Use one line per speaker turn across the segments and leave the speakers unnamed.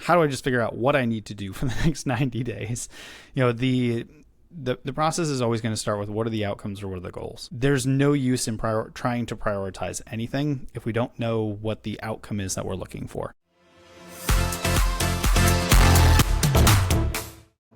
how do I just figure out what I need to do for the next 90 days? The process is always going to start with what are the outcomes or what are the goals. There's no use in trying to prioritize anything if we don't know what the outcome is that we're looking for.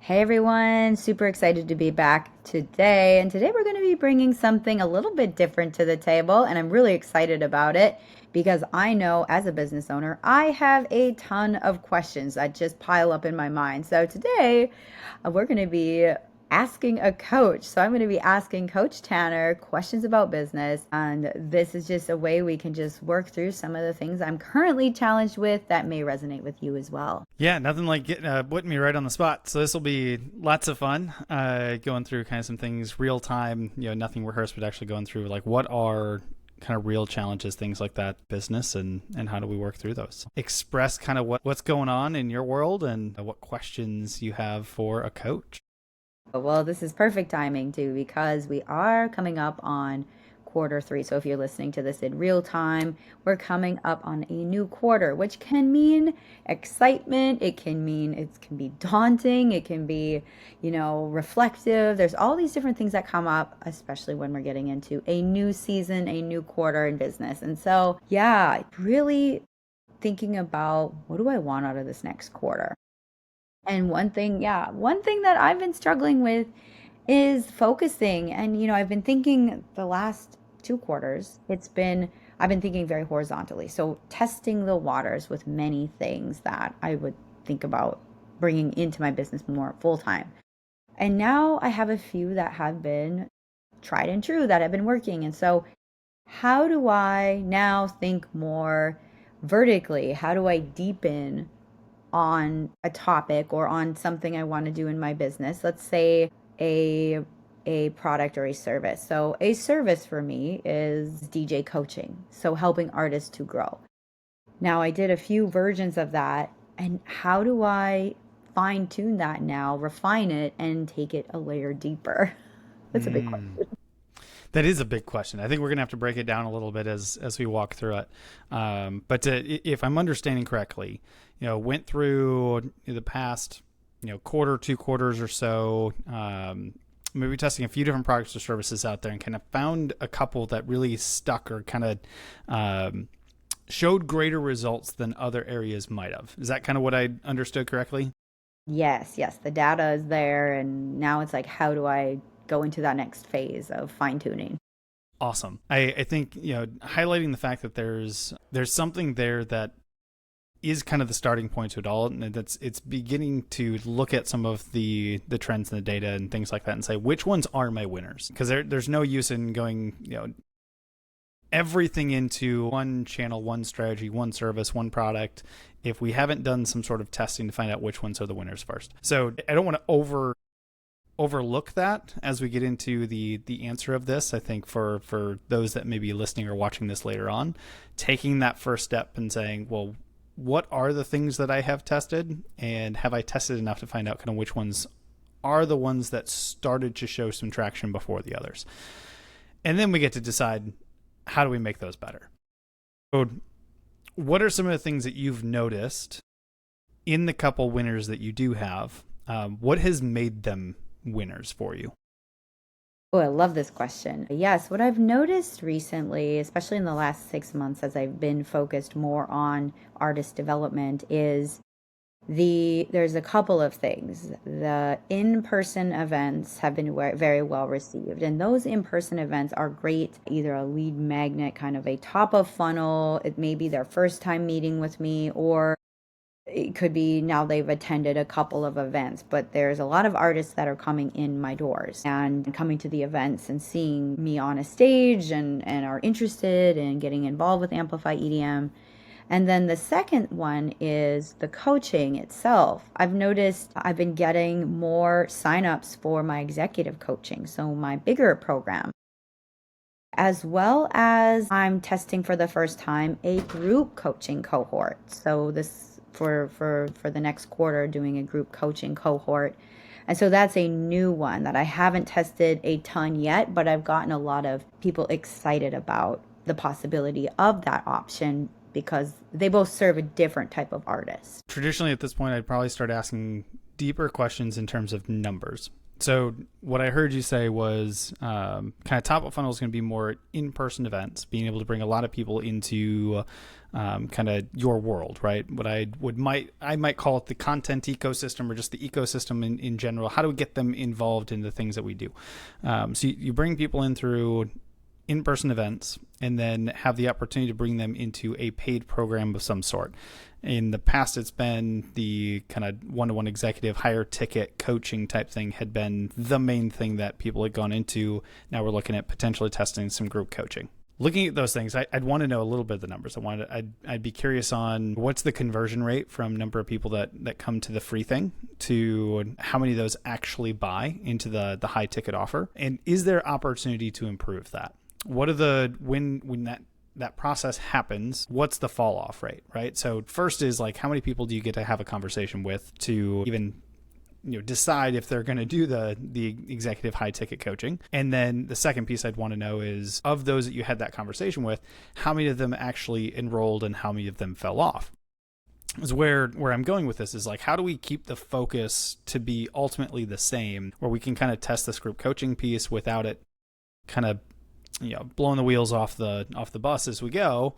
Hey everyone, super excited to be back today. And today we're going to be bringing something a little bit different to the table. And I'm really excited about it because I know as a business owner, I have a ton of questions that just pile up in my mind. So today we're going to be asking a coach. So I'm going to be asking Coach Tanner questions about business. And this is just a way we can just work through some of the things I'm currently challenged with that may resonate with you as well.
Yeah, nothing like putting me right on the spot. So this will be lots of fun, going through kind of some things real time, nothing rehearsed, but actually going through like what are kind of real challenges, things like that, business, and how do we work through those. Express kind of what's going on in your world and what questions you have for a coach.
Well, this is perfect timing too, because we are coming up on quarter 3. So if you're listening to this in real time, we're coming up on a new quarter, which can mean excitement. It can mean it can be daunting. It can be, reflective. There's all these different things that come up, especially when we're getting into a new season, a new quarter in business. And so, yeah, really thinking about what do I want out of this next quarter? And one thing that I've been struggling with is focusing. And, I've been thinking the last 2 quarters, I've been thinking very horizontally. So testing the waters with many things that I would think about bringing into my business more full time. And now I have a few that have been tried and true that have been working. And so, how do I now think more vertically? How do I deepen on a topic or on something I want to do in my business? Let's say a a product or a service. So a service for me is DJ coaching, so helping artists to grow. Now I did a few versions of that, and how do I fine tune that now, refine it, and take it a layer deeper? That's a big
Mm.
question.
That is a big question. I think we're going to have to break it down a little bit as we walk through it. If I'm understanding correctly, went through the past, quarter, 2 quarters or so, maybe testing a few different products or services out there and kind of found a couple that really stuck or kind of showed greater results than other areas might have. Is that kind of what I understood correctly?
Yes, yes, the data is there, and now it's like, how do I go into that next phase of fine tuning?
Awesome. I think highlighting the fact that there's something there that is kind of the starting point to it all, and it's beginning to look at some of the trends in the data and things like that and say which ones are my winners, because there's no use in going everything into one channel, one strategy, one service, one product if we haven't done some sort of testing to find out which ones are the winners first. So I don't want to overlook that as we get into the answer of this. I think for those that may be listening or watching this later on, taking that first step and saying, well, what are the things that I have tested, and have I tested enough to find out kind of which ones are the ones that started to show some traction before the others. And then we get to decide, how do we make those better? So what are some of the things that you've noticed in the couple winners that you do have? What has made them winners for you?
Oh, I love this question. Yes, what I've noticed recently, especially in the last 6 months as I've been focused more on artist development, is there's a couple of things. The in-person events have been very well received, and those in-person events are great, either a lead magnet, kind of a top of funnel. It may be their first time meeting with me, or it could be now they've attended a couple of events, but there's a lot of artists that are coming in my doors and coming to the events and seeing me on a stage and are interested in getting involved with Amplify EDM. And then the second one is the coaching itself. I've noticed I've been getting more signups for my executive coaching, so my bigger program, as well as I'm testing for the first time a group coaching cohort. So this for the next quarter, doing a group coaching cohort. And so that's a new one that I haven't tested a ton yet, but I've gotten a lot of people excited about the possibility of that option because they both serve a different type of artist.
Traditionally, at this point, I'd probably start asking deeper questions in terms of numbers. So what I heard you say was kind of top of funnel is going to be more in-person events, being able to bring a lot of people into kind of your world, right? What I might call it the content ecosystem, or just the ecosystem in general. How do we get them involved in the things that we do? So you bring people in through in-person events, and then have the opportunity to bring them into a paid program of some sort. In the past, it's been the kind of one-to-one executive higher ticket coaching type thing had been the main thing that people had gone into. Now we're looking at potentially testing some group coaching. Looking at those things, I'd want to know a little bit of the numbers. I'd be curious on what's the conversion rate from number of people that come to the free thing to how many of those actually buy into the high ticket offer, and is there opportunity to improve that? What are the when that process happens, what's the fall off rate, right? So first is like, how many people do you get to have a conversation with to even decide if they're going to do the executive high ticket coaching? And then the second piece I'd want to know is, of those that you had that conversation with, how many of them actually enrolled and how many of them fell off? Is where I'm going with this, is like, how do we keep the focus to be ultimately the same, where we can kind of test this group coaching piece without it kind of blowing the wheels off the bus as we go.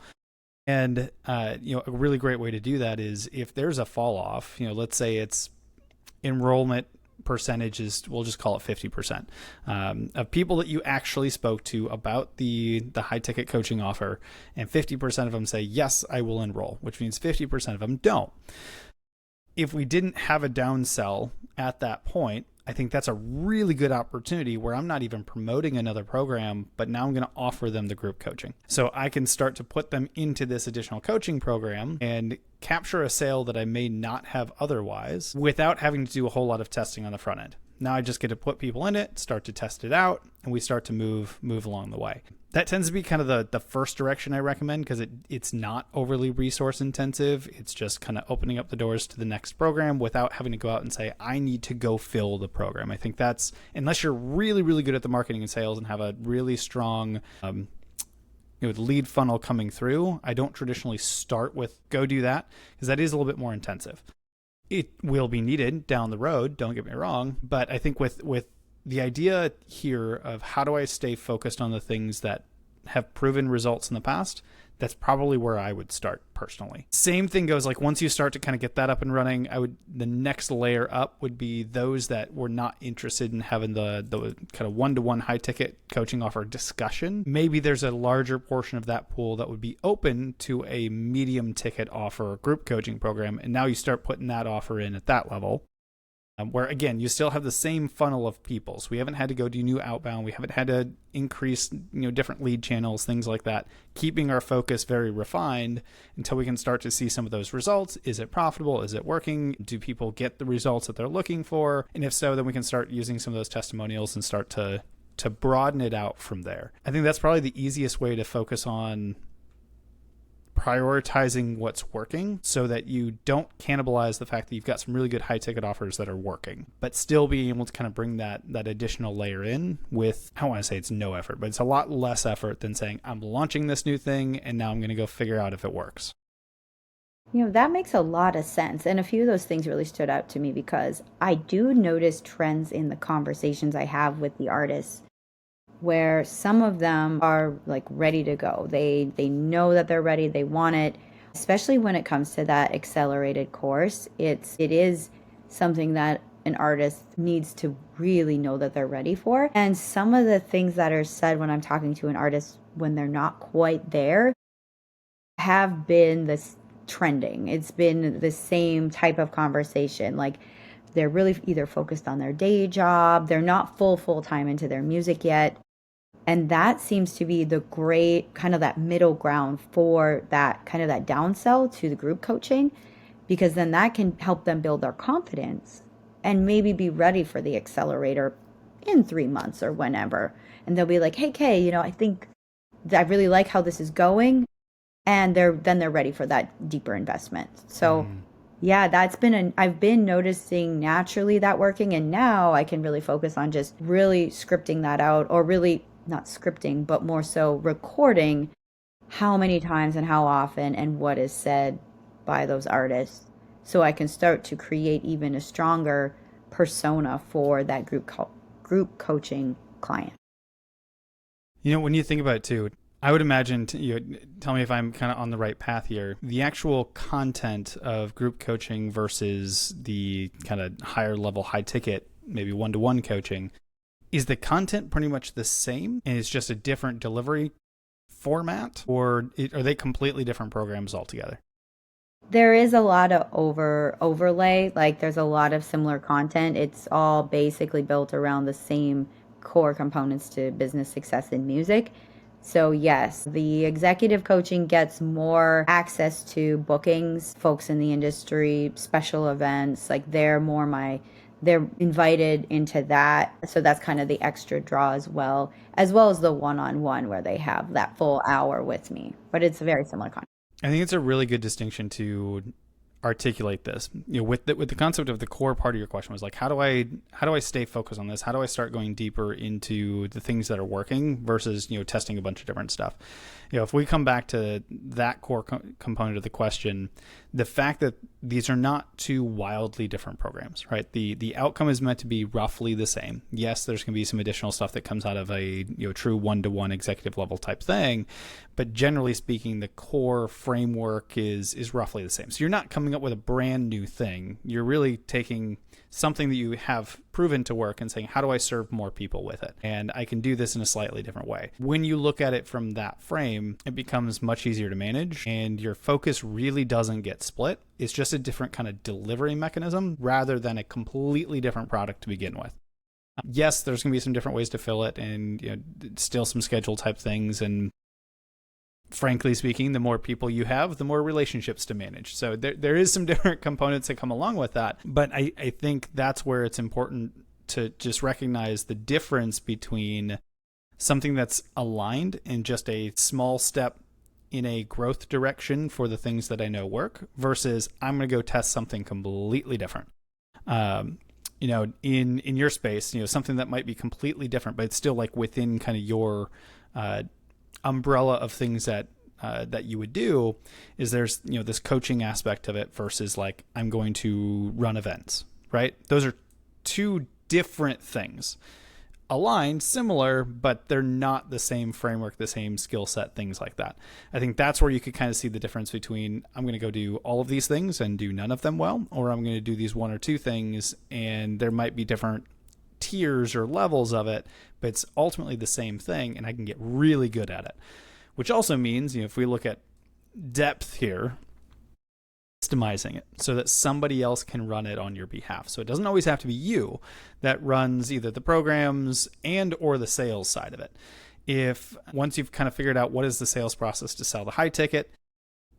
And a really great way to do that is, if there's a fall off, let's say it's enrollment percentage is, we'll just call it 50%, of people that you actually spoke to about the high ticket coaching offer, and 50% of them say, yes, I will enroll, which means 50% of them don't. If we didn't have a downsell at that point, I think that's a really good opportunity where I'm not even promoting another program, but now I'm going to offer them the group coaching. So I can start to put them into this additional coaching program and capture a sale that I may not have otherwise, without having to do a whole lot of testing on the front end. Now I just get to put people in it, start to test it out, and we start to move along the way. That tends to be kind of the first direction I recommend, because it's not overly resource intensive. It's just kind of opening up the doors to the next program without having to go out and say, I need to go fill the program. I think that's, unless you're really, really good at the marketing and sales and have a really strong lead funnel coming through, I don't traditionally start with go do that, because that is a little bit more intensive. It will be needed down the road, don't get me wrong, but I think with the idea here of how do I stay focused on the things that have proven results in the past, that's probably where I would start personally. Same thing goes, like, once you start to kind of get that up and running, the next layer up would be those that were not interested in having the kind of one-to-one high ticket coaching offer discussion. Maybe there's a larger portion of that pool that would be open to a medium ticket offer group coaching program. And now you start putting that offer in at that level. Where, again, you still have the same funnel of people. So we haven't had to go do new outbound. We haven't had to increase, different lead channels, things like that. Keeping our focus very refined until we can start to see some of those results. Is it profitable? Is it working? Do people get the results that they're looking for? And if so, then we can start using some of those testimonials and start to broaden it out from there. I think that's probably the easiest way to focus on prioritizing what's working, so that you don't cannibalize the fact that you've got some really good high ticket offers that are working, but still being able to kind of bring that additional layer in with, I don't want to say it's no effort, but it's a lot less effort than saying, I'm launching this new thing and now I'm going to go figure out if it works.
That makes a lot of sense. And a few of those things really stood out to me, because I do notice trends in the conversations I have with the artists, where some of them are like ready to go. They know that they're ready, they want it. Especially when it comes to that accelerated course, it is something that an artist needs to really know that they're ready for. And some of the things that are said when I'm talking to an artist when they're not quite there have been this trending. It's been the same type of conversation. Like, they're really either focused on their day job, they're not full time into their music yet. And that seems to be the great kind of that middle ground for that kind of that downsell to the group coaching, because then that can help them build their confidence and maybe be ready for the accelerator in 3 months or whenever. And they'll be like, hey, Kay, I think I really like how this is going. And they're ready for that deeper investment. So yeah, I've been noticing naturally that working. And now I can really focus on just really scripting that out, or really not scripting, but more so recording how many times and how often and what is said by those artists, so I can start to create even a stronger persona for that group coaching client.
When you think about it too, I would imagine, tell me if I'm kind of on the right path here. The actual content of group coaching versus the kind of higher level, high ticket, maybe one-to-one coaching, is the content pretty much the same and it's just a different delivery format, or are they completely different programs altogether?
There is a lot of overlay, like there's a lot of similar content. It's all basically built around the same core components to business success in music. So yes, the executive coaching gets more access to bookings, folks in the industry, special events, like they're invited into that. So that's kind of the extra draw as well as the one-on-one where they have that full hour with me. But it's a very similar content.
I think it's a really good distinction to articulate this. With the concept of the core part of your question was like, how do I stay focused on this? How do I start going deeper into the things that are working versus testing a bunch of different stuff? If we come back to that core component of the question, the fact that these are not two wildly different programs, right? The outcome is meant to be roughly the same. Yes, there's going to be some additional stuff that comes out of a true one-to-one executive level type thing, but generally speaking, the core framework is roughly the same. So you're not coming up with a brand new thing. You're really taking something that you have proven to work and saying, how do I serve more people with it? And I can do this in a slightly different way. When you look at it from that frame, it becomes much easier to manage and your focus really doesn't get split. It's just a different kind of delivery mechanism rather than a completely different product to begin with. Yes, there's going to be some different ways to fill it and still some schedule type things, and frankly speaking, the more people you have, the more relationships to manage. So there is some different components that come along with that. But I think that's where it's important to just recognize the difference between something that's aligned in just a small step in a growth direction for the things that I know work versus I'm going to go test something completely different. In your space, something that might be completely different, but it's still like within kind of your umbrella of things that you would do is there's this coaching aspect of it versus like I'm going to run events, right? Those are two different things, aligned, similar, but they're not the same framework, the same skill set, things like that. I think that's where you could kind of see the difference between I'm going to go do all of these things and do none of them well, or I'm going to do these one or two things and there might be different tiers or levels of it, but it's ultimately the same thing and I can get really good at it. Which also means, if we look at depth here, customizing it so that somebody else can run it on your behalf. So it doesn't always have to be you that runs either the programs and or the sales side of it. If once you've kind of figured out what is the sales process to sell the high ticket,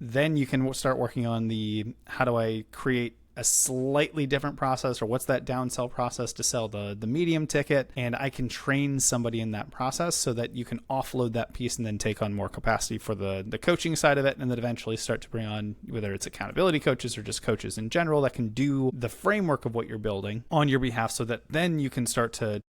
then you can start working on the how do I create a slightly different process, or what's that downsell process to sell the medium ticket, and I can train somebody in that process so that you can offload that piece and then take on more capacity for the coaching side of it, and then eventually start to bring on whether it's accountability coaches or just coaches in general that can do the framework of what you're building on your behalf so that then you can start to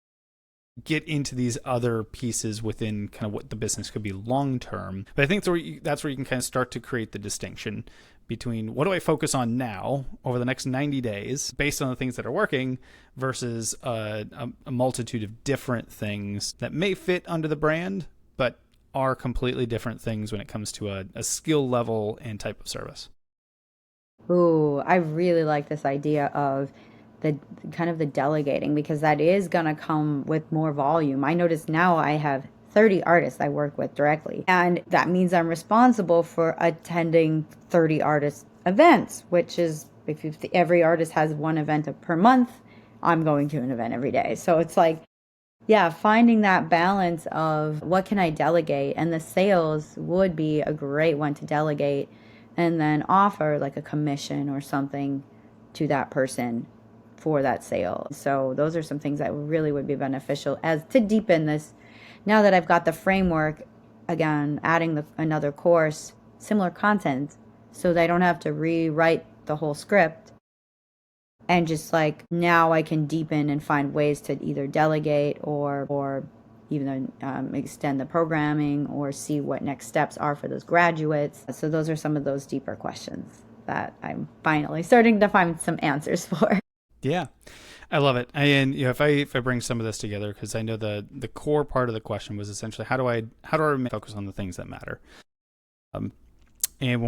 get into these other pieces within kind of what the business could be long term. But I think that's where you can kind of start to create the distinction between what do I focus on now over the next 90 days based on the things that are working versus a multitude of different things that may fit under the brand, but are completely different things when it comes to a skill level and type of service.
Ooh, I really like this idea of the kind of the delegating, because that is going to come with more volume. I notice now I have 30 artists I work with directly, and that means I'm responsible for attending 30 artist events, which is if every artist has one event per month, I'm going to an event every day. So it's like, yeah, finding that balance of what can I delegate, and the sales would be a great one to delegate and then offer like a commission or something to that person for that sale. So those are some things that really would be beneficial as to deepen this. Now that I've got the framework, again, adding another course, similar content, so they don't have to rewrite the whole script. And just like now I can deepen and find ways to either delegate or either extend the programming or see what next steps are for those graduates. So those are some of those deeper questions that I'm finally starting to find some answers for.
Yeah, I love it. And if I bring some of this together, because I know the core part of the question was essentially how do I focus on the things that matter. And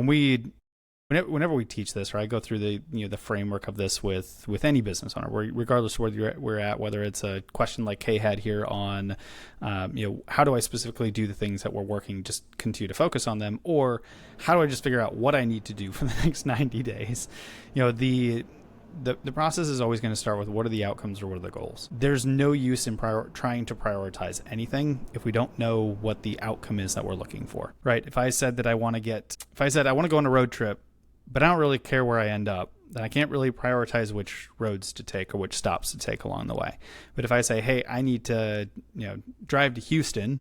whenever we teach this, or I go through the framework of this with any business owner, regardless of where we're at, whether it's a question like Kay had here on, how do I specifically do the things that we're working, just continue to focus on them, or how do I just figure out what I need to do for the next 90 days? The process is always going to start with what are the outcomes or what are the goals. There's no use in trying to prioritize anything if we don't know what the outcome is that we're looking for, right? If I said I want to go on a road trip, but I don't really care where I end up, then I can't really prioritize which roads to take or which stops to take along the way. But if I say, hey, I need to drive to Houston,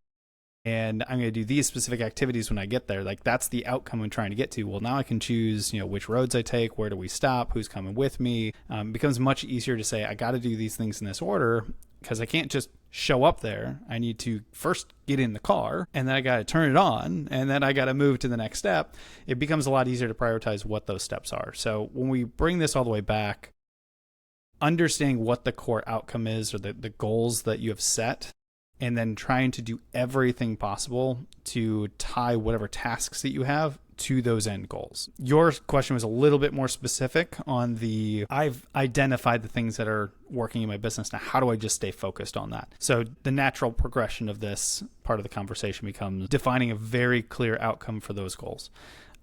and I'm going to do these specific activities when I get there, like that's the outcome I'm trying to get to. Well, now I can choose, which roads I take, where do we stop, who's coming with me. It becomes much easier to say, I got to do these things in this order, because I can't just show up there. I need to first get in the car, and then I got to turn it on, and then I got to move to the next step. It becomes a lot easier to prioritize what those steps are. So when we bring this all the way back, understanding what the core outcome is, or the goals that you have set, and then trying to do everything possible to tie whatever tasks that you have to those end goals. Your question was a little bit more specific on I've identified the things that are working in my business. Now, how do I just stay focused on that? So the natural progression of this part of the conversation becomes defining a very clear outcome for those goals.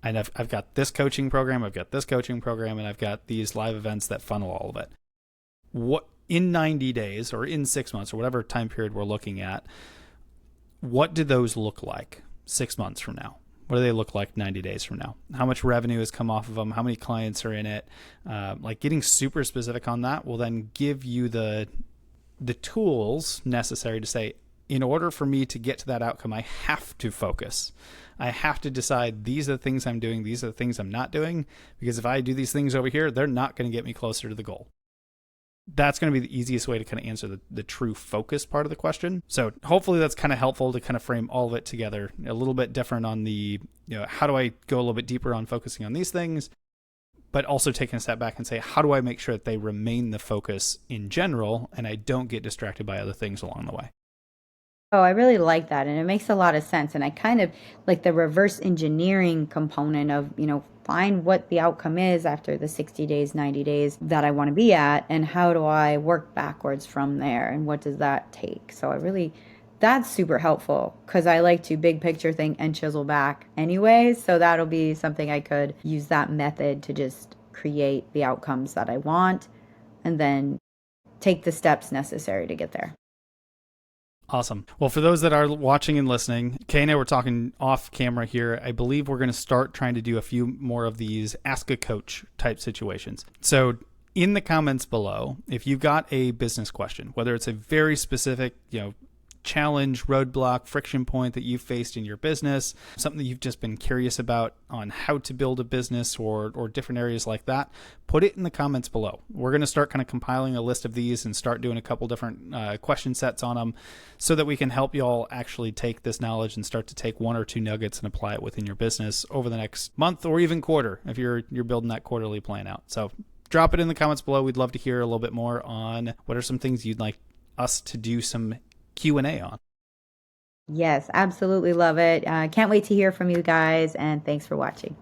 And I've got this coaching program, I've got this coaching program, and I've got these live events that funnel all of it. What in 90 days or in 6 months or whatever time period we're looking at, what do those look like 6 months from now? What do they look like 90 days from now? How much revenue has come off of them? How many clients are in it? Like getting super specific on that will then give you the tools necessary to say, in order for me to get to that outcome, I have to focus. I have to decide these are the things I'm doing, these are the things I'm not doing, because if I do these things over here, they're not going to get me closer to the goal. That's going to be the easiest way to kind of answer the true focus part of the question. So hopefully that's kind of helpful to kind of frame all of it together a little bit different on how do I go a little bit deeper on focusing on these things, but also taking a step back and say, how do I make sure that they remain the focus in general and I don't get distracted by other things along the way?
Oh, I really like that. And it makes a lot of sense. And I kind of like the reverse engineering component of, find what the outcome is after the 60 days, 90 days that I want to be at. And how do I work backwards from there? And what does that take? So that's super helpful because I like to big picture think and chisel back anyway. So that'll be something I could use that method to just create the outcomes that I want and then take the steps necessary to get there.
Awesome. Well, for those that are watching and listening, Kay and I were talking off camera here. I believe we're going to start trying to do a few more of these ask a coach type situations. So in the comments below, if you've got a business question, whether it's a very specific, challenge, roadblock, friction point that you've faced in your business, something that you've just been curious about on how to build a business or different areas like that, put it in the comments below. We're going to start kind of compiling a list of these and start doing a couple different question sets on them so that we can help you all actually take this knowledge and start to take one or two nuggets and apply it within your business over the next month or even quarter if you're building that quarterly plan out. So drop it in the comments below. We'd love to hear a little bit more on what are some things you'd like us to do some Q&A on.
Yes, absolutely love it. Can't wait to hear from you guys, and thanks for watching.